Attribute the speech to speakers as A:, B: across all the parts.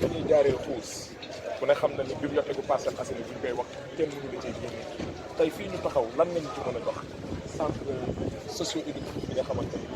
A: fa ñuy jaaree xuus ku ne xam na ne bibliothèque bu Parcelles Assainies bu ñu koy wax kenn mënu la cee génne tey fii ñu taxaw lan nga ñu ci mën a jox centre socio-éducatif bi nga xamante ni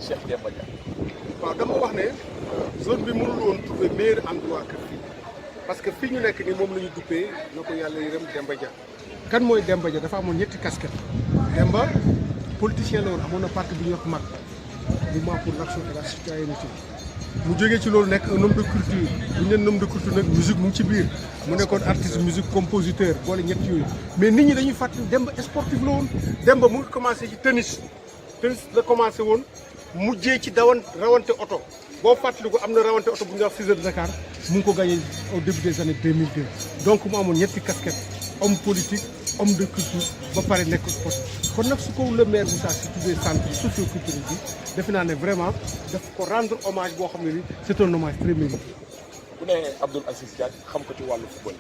A: Cheikh Demba Dia.
B: waaw dama wax ne zone bi mënul woon trouver meilleur endroit que fii parce que fii ñu nekk nii moom la ñu duppee na ko yàlla yërëm Demba Dia. kan mooy Demba Dia dafa amoon ñetti casquette Demba politicien la woon amoon na parti bu ñuy wax MAC mouvement pour l'action et la citoyenneté mu jógee ci loolu nekk un homme de culture bu ñu nee homme de culture nag musique mu ngi ci biir mu nekkoon artiste musique compositeur boole ñett yooyu mais nit ñi dañuy fàttali Demba sportif la woon Demba mu ngi commencé ci tennis la commencé woon mujjee ci rawante oto boo fàttaliku am na rawante oto bu ñuy wax 6 heures de Dakar mu ngi ko gagné au début des années 2002 donc mu amoon ñetti casquette homme politique homme de culture ba pare nekk sport kon nag su ko le maire Moussa si tuddee centre socio-culturel bi defe naa ne vraiment daf ko rendre hommage boo xam ne ni c'est un hommage très mérité.
A: ku ne Abdoul Aziz Diack xam ko ci wàllu football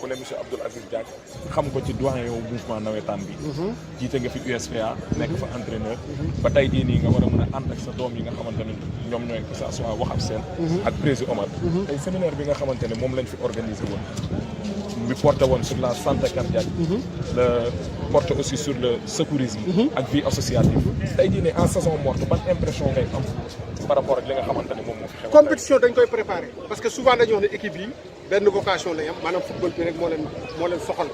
A: ku ne monsieur Abdoul Aziz Diack xam ko ci doyen yow mouvement nawetaan bi. jiite nga fi USPA nekk fa entraîneur. ba tey jii nii nga war a mën a ànd ak sa doom yi nga xamante ne ñoom ñooy que ça soit Waxab Sène ak président Omar. tey séminaire bi nga xamante ne moom lañ fi organisé woon. bi porté woon sur la santé cardiaque. le porté aussi sur le secourisme. ak vie associative. tey jii nii en saison morte ban impression ngay am par rapport ak li nga xamante ne moom moo fi xew.
B: compétition dañ koy préparer parce que souvent dañuy wax ne équipe yi benn vocation lay am maanaam football bi rek moo leen soxal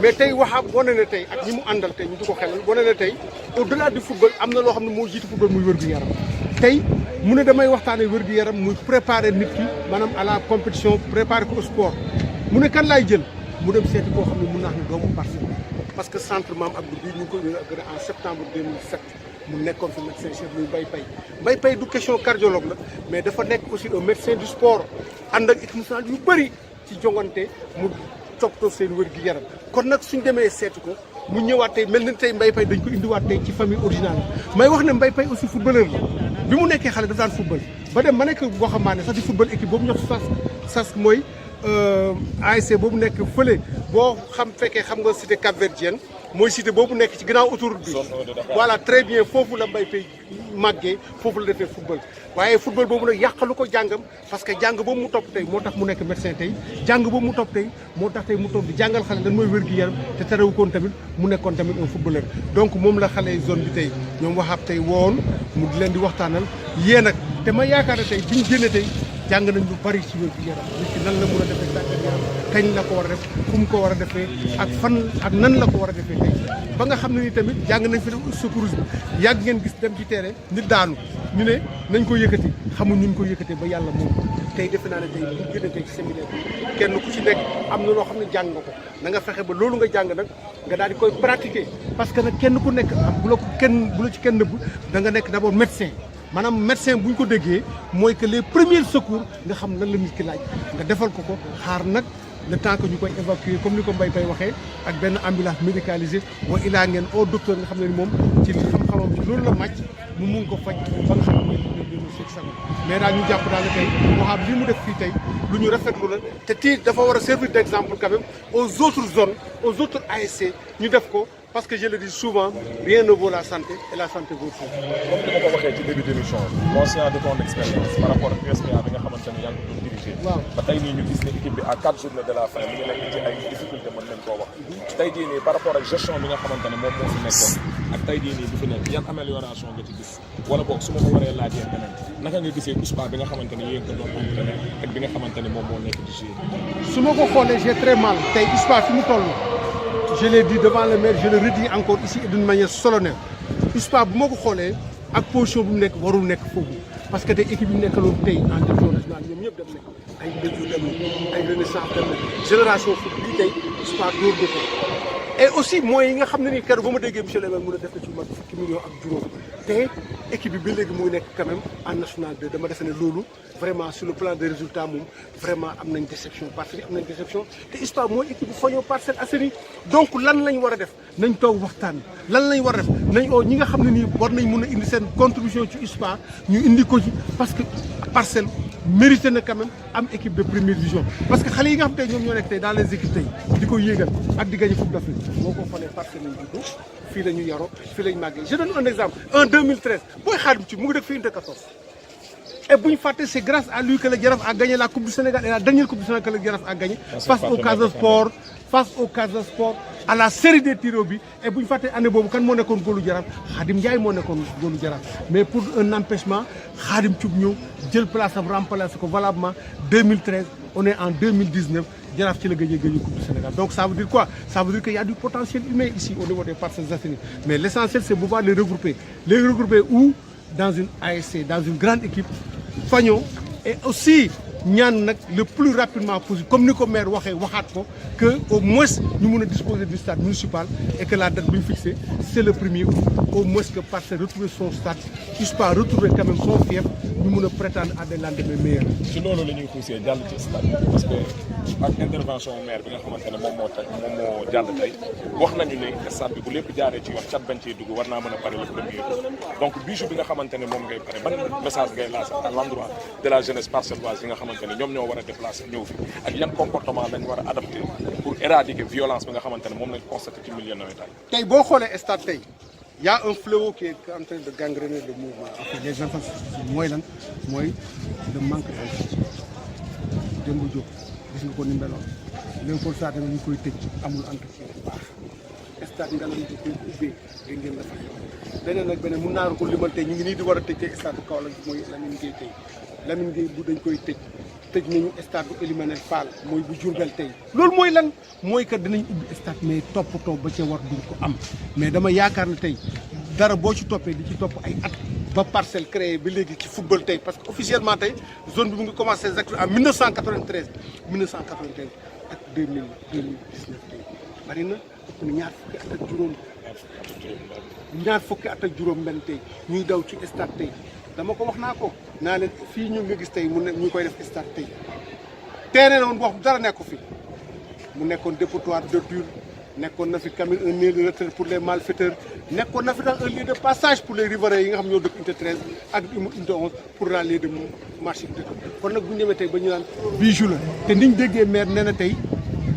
B: mais tey Waxab wane na tey ak ñi mu àndal tey ñu di ko xelal wane na tey au delà du football am na loo xam ne moo jiitu football muy wér-gu-yaram tey mu ne damay waxtaanee wér-gu-yaram muy préparer nit ki maanaam à la compétition préparer ko au sport. mu ne kan laay jël mu dem seeti koo xam ne mun naa ne doomu Parcelles parce que centre Mame Abdou bii ñu ngi ko inauguré en septembre 2007 mu nekkoon fi médecin chef muy Mbaye Paye du question cardiologue la mais dafa nekk aussi un médecin du sport ànd ak équipe nationale yu bëri ci jongante mu toppatoo seen wér gi yaram kon nag suñ demee seeti ko mu ñëwaat tey mel ni tey Mbaye Paye dañ ko indiwaat tey ci famille originale may wax ne Mbaye Paye aussi footballeur la bi mu nekkee xale dafa daan football ba dem ma nekk boo xamante sax di football équipe boobu ñox sas mooy ASC boobu nekk fële boo fekkee xam nga cité Cap-Verdienne mooy cité boobu nekk ci ginnaaw autoroute bi voilà très bien foofu la Mbaye Paye màggee foofu la defee football waaye football boobu nag yàqalu ko jàngam parce que jàng boobu mu topp tey moo tax mu nekk médecin tey jàng boobu mu topp tey moo tax tey mu topp di jàngal xale lan mooy wér-gu-yaram te terewu koon tamit mu nekkoon tamit un footballeur donc moom la xale zone bi tey ñoom Waxab tey woon mu di leen di waxtaanal yéen nag te ma yaakaar ne tey biñu génne tey jàng nañ lu bari ci wér-gu-yaram nit ki nan la mën a defee tàggat yaram kañ la ko war a def fu mu ko war a defee ak fan ak nan la ko war a defee tey ba nga xam ne ni tamit jàng nañ fi def secourisme yàgg ngeen gis dem ci terrain nit daanu ñu ne nañ ko yëkkati xamuñ ñu ko yëkkatee ba yàlla moom tey defe naa ne tey bu gën a tey ci séminaire bi kenn ku ci nekk am na loo xam ne jàng nga ko na nga fexe ba loolu nga jàng nag nga daal di koy pratiquer parce que nag kenn ku nekk bu la ci kenn nëbb da nga nekk d'abord médecin maanaam médecin bu ñu ko déggee mooy que les premiers secours nga xam lan la nit ki laaj nga defal ko xaar nag le temps que ñu koy évacuer comme ni ko Mbaye Paye waxee ak benn ambulance médicalisée wa ilaa ngeen au docteur nga xam ne ni moom ci xam-xamam ci loolu la màcc mu mun ko faj ba nga xam ne mais daal ñu jàpp daal tey Waxab li mu def fii tey lu ñu rafetlu la te tii dafa war a servir d'exemple quand même aux autres zones aux autres ASC ñu def ko parce que je le dis souvent rien ne vaut la santé et la santé vaut tout.
A: comme ni ma ko waxee ci début d'émission conscient de ton expérience par rapport ak USPA bi nga xamante ne yaa ngi ko doon dirigé.
B: waaw
A: ba tey nii ñu gis ne équipe bi à 4 journées de la fin mi ngi nekk ci ay difficultés mën nañ koo wax. tey jii nii par rapport ak gestion bi nga xamante ne moom moo fi nekkoon ak tey jii nii bi fi nekk yan amélioration nga ci gis wala boog su ma ko waree laajee beneen naka nga gisee USPA bi nga xamante ne yéen ko doon entraîné ak bi nga xamante ne moom moo nekk di jouer.
B: su ma ko xoolee j'ai très mal tey USPA fi mu toll. je l'ai dit devant le maire je le redis encore ici et d'une manière solennelle USPA bu ma ko xoolee ak position bu mu nekk warul nekk foofu parce que tey équipe yi nekkaloon tey en division nationale ñoom ñëpp dem nañ ay Bédiou dem nañ ay Renaissance dem nañ génération foot bii tey USPA dóor de ko et aussi mooy yi nga xam ne nii keroog ba ma déggee monsieur le maire mun a def na ci mat fukki millions ak juróom te équipe bi ba léegi mu ngi nekk quand même en national 2 dama defe ne loolu vraiment sur le plan des résultats moom vraiment am nañ déception parce que am nañ déception te USPA mooy équipe bu fañoo Parcelles Assainies donc lan lañ war a def nañ toog waxtaan lan lañ war a def nañ oo ñi nga xam ne nii war nañ mun a indi seen contribution ci USPA ñu indi ko ci parce que Parcelles mérité na quand même am équipe de première division parce que xale yi nga xam tey ñoom ñoo nekk tey dans les équipes tey di ko yéegal ak di gagner Coupe d'Afrique boo ko xoolee Parcelles lañ juddoo fii la ñu yaroo fii lañ màggee je donne un exemple en 2013 booy Xaadim ci mu ngi def fii unité 14 Et bu ñu fàtte c'est grâce à lui que le Jaraaf a gagné la Coupe du Sénégal et la dernière Coupe du Sénégal que le Jaraaf a gagné face au Casa Sport à la série des tirs au but. Et bu ñu fàtte année boobu kan moo nekkoon góolu Jaraaf Khadim Ndiaye moo nekkoon góolu Jaraaf mais pour un empêchement Khadim Thioub ñëw jël place am remplacé ko valablement 2013 on est en 2019 Jaraaf ci la gagné Coupe du Sénégal. Donc ça veut dire quoi? Ça veut dire qu'il y a du potentiel humain ici au niveau des Parcelles Assainies. Mais l'essentiel c'est de pouvoir les regrouper. Les regrouper où? Dans une ASC, dans une grande équipe. Fagnon et aussi ñaan nag le plus rapidement possible comme ni ko maire waxee waxaat ko que au moins ñu mun a disposer du stade municipal et que la date bi ñu fixée c'est le 1er août au moins que Parcelles retrouver son stade puisse pas retrouver quand même son fief ñu mun a prétendre à des lendemains meilleurs.
A: ci loolu la ñuy poussé jàll ci stade parce que ak intervention maire bi nga xamante ne moom moo jàll tey wax nañu ne stade bi bu lépp jaaree ci yoon cat bañ cee dugg war naa mën a pare le 1er août donc bijou bi nga xamante ne moom ngay pare ban message ngay lancer à l'endroit de la jeunesse parcelloise yi nga xamante ne ñoom ñoo war a déplacer ñëw fi ak yan comportement lañ war a adapter pour éradiquer violence bi nga xamante ne moom lañ constaté ci milieu nawetaan.
B: tey boo xoolee stade tey y a un fléau qui est en train de gangréner le mouvement. Les infrastructures mooy lan mooy le manque d'infrastructure. Demba Diop gis nga ko ni meloon Léopold Sédar Senghor ñu koy tëj amul entretien bu baax stade nga lañ koy ubbee dégg ngeen la fa beneen ak beneen mun naa ko limal tey ñu ngi nii di war a tëj tey stade Kaolack mooy Lamine Gueye tey Lamine Gueye bu dañ koy tëj nañu stade bu Elimane Fall mooy bu Diourbel tey loolu mooy lan mooy que dinañ ubbi stade mais toppatoo ba ca war duñ ko am mais dama yaakaar ne tey dara boo ci toppee di ci topp ay at ba Parcelles créé ba léegi ci football tey parce que officiellement tey zone bi mu ngi commencé ses actes en 1993 ak 2019 tey bari na ëpp na ñaar fukki at ak juróom benn tey ñuy daw ci stade tey dama ko wax naa ko naa leen fii ñu nga gis tey mu ne ñu koy def stade tey terrain la woon boo xam dara nekku fi mu nekkoon dépotoir d'ordures nekkoon na fi quand même un lieu de retraite pour les malfaiteurs nekkoon na fi dans un lieu de passage pour les riverains yi nga xam ñoo dëkk unité 13 ak unité 11 pour la lieu de marché unité kon nag bu ñu demee tey ba ñu naan bijou la te niñ déggee maire nee na tey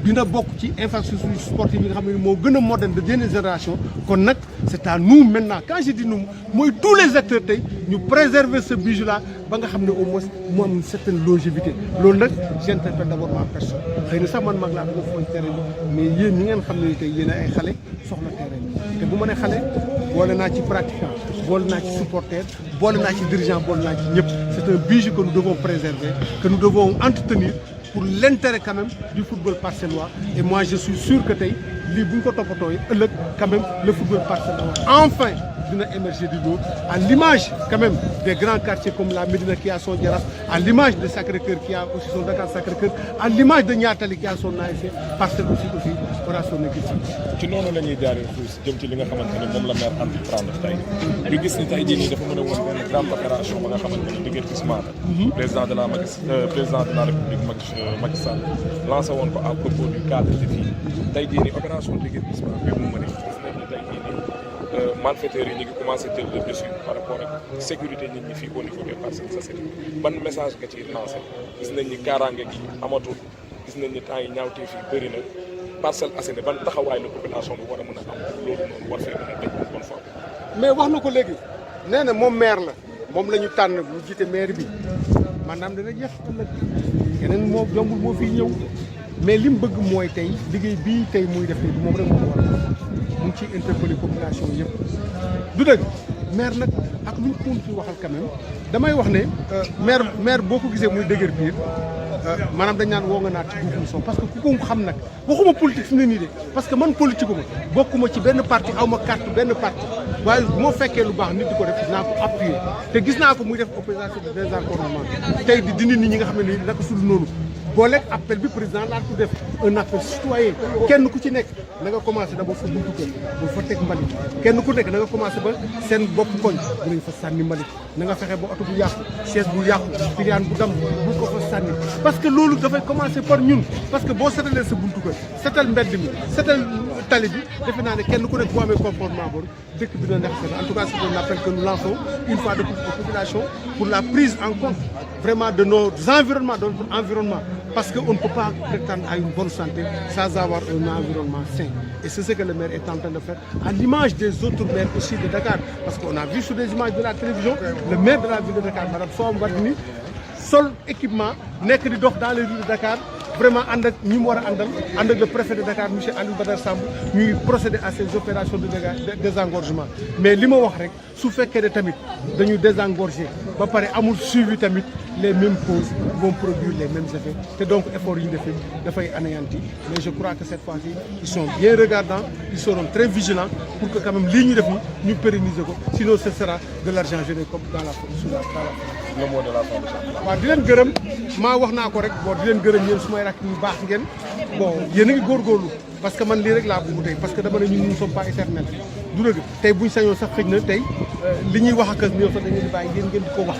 B: dina bokk ci infrastructure sportive yi nga xam ne moo gën a moderne de dernière génération kon nag c'est à nous maintenant quand je dis nous mooy tous les acteurs tey ñu préserver ce bijou là ba nga xam ne au moins mu am une certaine longévité loolu nag j'interpelle d'abord ma personne xëy na sax man mag laa bëgg fooy terrain bi mais yéen ñi ngeen xam ne tey yéen ay xale soxla terrain bi te bu ma nee xale boole naa ci pratiquant boole naa ci supporter boole naa ci dirigeant boole naa ci ñëpp c'est un bijou que nous devons préserver que nous devons entretenir pour l'intérêt quand même du football parcellois et moi je suis sûr que tey lii bu ñu ko toppatoo ëllëg quand même le football parcellois enfin dina émerger du lot à l'image quand même des grands quartiers comme la Médina qui a son Jaraaf à l'image de Sacré-Cœur qui a aussi son Dakar Sacré-Cœur à l'image de Niatali qui a son ASC Parcelles aussi aura son équipe.
A: ci noonu la ñuy jaaree xuus jëm ci li nga xamante ne moom la maire entreprendre tey ñu gis ni tey jii nii dafa mën a woon benn grande opération ba nga xamante ne déguerpissement la président de la République Macky Sall lancé woon ko à propos du cadre de vie tey jii nii opération déguerpissement bi mu mën a gis nañ ni tey jii nii malfaiteurs yi ñu ngi commencé jël le dessus par rapport ak sécurité nit ñi fii au niveau des Parcelles Assainies ban message nga ciy lancé gis nañ ni kaaraange gi amatul gis nañ ni temps yi ñaawtee fii bëri na Parcelles Assainies ban taxawaay la population bi war a mën a am loolu noonu war fee mën a daj bonne fois.
B: mais wax na ko léegi nee na moom maire la moom la ñu tànn mu jiite maire bi maanaam dana jeex ëllëg yeneen moo jombul moo fiy ñëw mais li mu bëgg mooy tey liggéey bii tey muy def nii moom rek moo ko war mu ngi ciy interpeller population yëpp du dëgg maire nag ak lu ñu ko fi waxal quand même damay wax ne maire boo ko gisee muy dëgër biir maanaam dañ naan woo nga naat ci guuxum soo parce que ku ko xam nag waxuma politique fi mu ne nii de parce que man politique ma bokkuma ci benn parti aw ma carte benn parti waaye bu ma fekkee lu baax nit di ko def dinaa ko appuyer te gis naa ko muy def opération de désencombrement tey di dindi nit ñi nga xam ne nii naka sul noonu boo lekk appel bi président laa ko def un appel citoyen kenn ku ci nekk na nga commencé d'abord sa buntu kër bu fa teg mbalit kenn ku nekk na nga commencé ba seen bopp koñ bu nañ fa sànni mbalit na nga fexe ba oto bu yàqu chaise bu yàqu piliyaan bu dam bu ko fa sànni parce que loolu dafay commencé par ñun parce que boo setalee sa buntu kër setal mbedd mi setal tali bi defe naa ne kenn ku nekk boo amee comportement boobu dëkk bi dina neex en tout cas c'est un appel que nous lançons une fois de plus aux populations pour la prise en compte vraiment de nos environnements de notre environnement parce qu'on ne peut pas prétendre à une bonne santé sans avoir un environnement sain. Et c'est ce que le maire est en train de faire, à l'image des autres maires aussi de Dakar. Parce qu'on a vu sur des images de la télévision, le maire de la ville de Dakar, Mme Soham Wardini, seul équipement, n'est que dans les rues de Dakar, vraiment ànd ak ñi mu war a ànd ak le préfet de Dakar monsieur Aliou Badara Samb ñuy procéder à ces opérations de désengorgement. Mais li ma wax rek su fekkee ne tamit dañu désengorger ba pare amul suivi tamit les mêmes causes vont produire les mêmes effets te donc effort yi ñu defee dafay anéanti. Mais je crois que cette fois-ci ils sont bien regardants, ils seront très vigilants pour que quand même lii ñu def ni ñu pérenniser ko, sinon ce sera de l'argent jeté comme dans la
A: le mot de la fin.
B: waaw di leen gërëm maa wax naa ko rek bon di leen gërëm yéen su may rakk yu baax ngeen bon yéen a ngi góorgóorlu parce que man lii rek laa bëgg tey parce que dama ne ñun nous ne sommes pas éternels du dëgg tey buñ sañoon sax xëj na tey li ñuy wax ak ñoom sax dañu di bàyyi ngeen di ko wax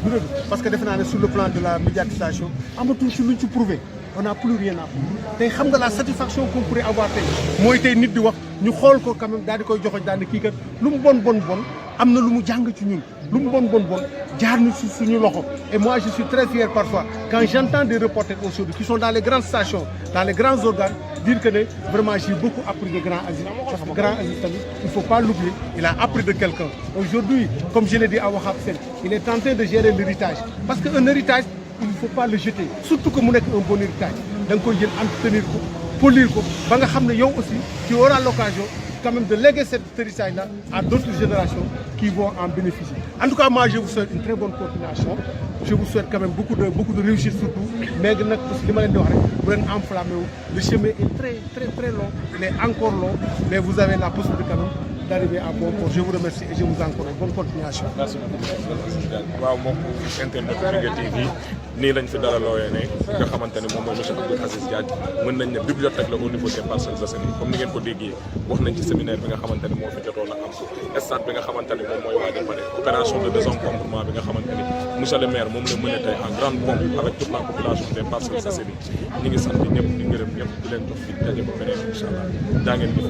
B: du dëgg parce que defe naa ne sur le plan de la médiatisation amatul ci luñ ci prouvé on n'a plus rien à prouver tey xam nga la satisfaction qu'on pourrait avoir tey mooy tey nit di wax ñu xool ko quand même daal di koy joxoñ daal di kii kat lu mu bon am na lu mu jàng ci ñun lu mu bon jaar na suñu loxo. Et moi je suis très fier parfois quand j'entends des reporters aujourd'hui qui sont dans les grandes stations, dans les grands organes, dire que vraiment j'ai beaucoup appris de Grand Aziz. Parce que Grand Aziz tamit, il ne faut pas l'oublier, il a appris de quelqu'un. Aujourd'hui, comme je l'ai dit à Wahab Sen, il est en train de gérer l'héritage. Parce qu'un héritage, il ne faut pas le jeter. Surtout que mu nekk un bon héritage. Da nga koy jël entretenir ko, polir ko, ba nga xam ne yow aussi tu auras l'occasion quand même de léguer cet héritage-là à d'autres générations qui vont en bénéficier. En tout cas, moi, je vous souhaite une très bonne continuation. Je vous souhaite quand même beaucoup de réussite surtout. Mais le chemin est très long. Il est encore long. Mais vous avez la possibilité quand même d'arriver à bon port. Je vous remercie et je vous encourage. Bonne continuation.
A: Merci beaucoup. waaw moom internet Louga TV nii lañ fi dara looyee ne nga xamante ne moom mooy monsieur Abdoul Aziz Diagne mën nañ ne bibliothèque la au niveau des Parcelles Assainies comme ni ngeen ko déggee wax nañ ci séminaire bi nga xamante ne moo fi jotoon a am stade bi nga xamante ne moom mooy waaj a pare opération de désencombrement bi nga xamante ne monsieur le maire moom la mën a tey en grande pompe avec toute la population des Parcelles Assainies ñi ngi sant ñëpp di gërëm ñëpp di leen jox fi daje ba beneen incha allah daa ngeen di